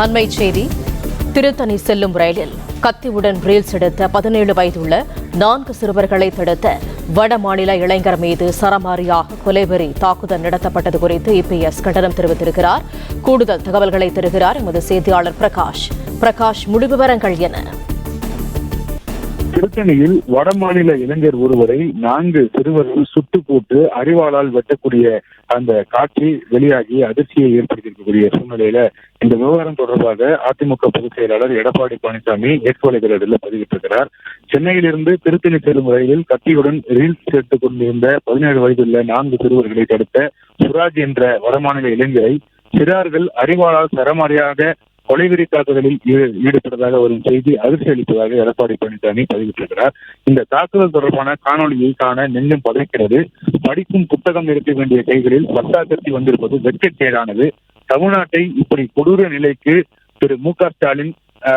அண்மை செய்தி. திருத்தணி செல்லும் ரயிலில் கத்தியுடன் ரீல்ஸ் எடுத்த 17 வயதுள்ள 4 சிறுவர்களை தடுத்த வட மாநில இளைஞர் மீது சரமாரியாக கொலைவெறி தாக்குதல் நடத்தப்பட்டது குறித்து இபிஎஸ் கண்டனம் தெரிவித்திருக்கிறார். கூடுதல் தகவல்களை தருகிறார் எமது செய்தியாளர் பிரகாஷ். முழு விவரங்கள் என? திருத்தணியில் வடமாநில இளைஞர் ஒருவரை 4 சிறுவர்கள் சுட்டு போட்டு அறிவாளால் வெட்டக்கூடிய அந்த காட்சி வெளியாகி அதிர்ச்சியை ஏற்படுத்தியிருக்கக்கூடிய சூழ்நிலையில இந்த விவகாரம் தொடர்பாக அதிமுக பொதுச் செயலாளர் எடப்பாடி பழனிசாமி எக்ஸ் வலைதளத்தில் பதிவிட்டிருக்கிறார். சென்னையிலிருந்து திருத்தணி செல்லும் ரயிலில் கத்தியுடன் ரீல்ஸ் எடுத்துக் கொண்டிருந்த 17 வயதுள்ள 4 சிறுவர்களை தடுத்த சுராஜ் என்ற வடமாநில இளைஞரை சிறார்கள் அறிவாளால் சரமாரியாக கொலைவெறி தாக்குதலில் ஈடுபட்டதாக வரும் செய்தி அதிர்ச்சி அளிப்பதாக எடப்பாடி பழனிசாமி பதிவிட்டிருக்கிறார். இந்த தாக்குதல் தொடர்பான காணொலியை காண நெஞ்சம் பதைக்கிறது. படிக்கும் புத்தகம் இருக்க வேண்டிய கைகளில் பட்டாக்கத்தி வந்திருப்பது வெட்கக்கேடானது. தமிழ்நாட்டை இப்படி கொடூர நிலைக்கு திரு மு.க. ஸ்டாலின்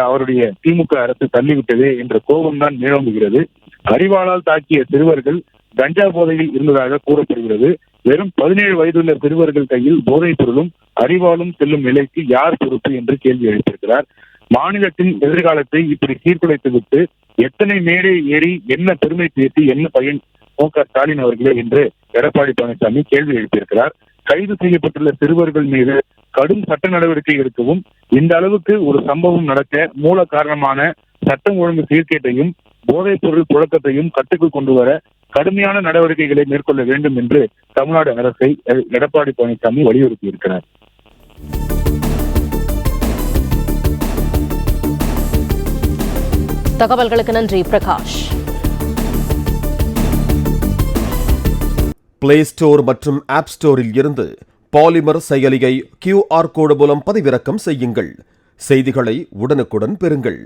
அவருடைய திமுக அரசு தள்ளிவிட்டது என்ற கோபம்தான் மேலோங்குகிறது. அறிவாளால் தாக்கிய சிறுவர்கள் கஞ்சா போதையில் இருந்ததாக கூறப்படுகிறது. வெறும் 17 வயதுள்ள சிறுவர்கள் கையில் போதைப் பொருளும் அறிவாலும் செல்லும் நிலைக்கு யார் பொறுப்பு என்று கேள்வி எழுப்பியிருக்கிறார். மாநிலத்தின் எதிர்காலத்தை இப்படி சீர்குலைத்துவிட்டு எத்தனை மேடை ஏறி என்ன பெருமை பேசி என்ன பயன் மு.க. ஸ்டாலின் அவர்களே என்று எடப்பாடி பழனிசாமி கேள்வி எழுப்பியிருக்கிறார். கைது செய்யப்பட்டுள்ள சிறுவர்கள் மீது கடும் சட்ட நடவடிக்கை எடுக்கவும், இந்த அளவுக்கு ஒரு சம்பவம் நடக்க மூல காரணமான சட்டம் ஒழுங்கு சீர்கேட்டையும் போதைப் பொருள் புழக்கத்தையும் கட்டுக்குள் கொண்டு வர கடுமையான நடவடிக்கைகளை மேற்கொள்ள வேண்டும் என்று தமிழ்நாடு அரசை எடப்பாடி பழனிசாமி வலியுறுத்தியிருக்கிறார். தகவல்களுக்கு நன்றி பிரகாஷ். பிளே ஸ்டோர் மற்றும் ஆப் ஸ்டோரில் இருந்து பாலிமர் செயலியை QR கோடு மூலம் பதிவிறக்கம் செய்யுங்கள். செய்திகளை உடனுக்குடன் பெறுங்கள்.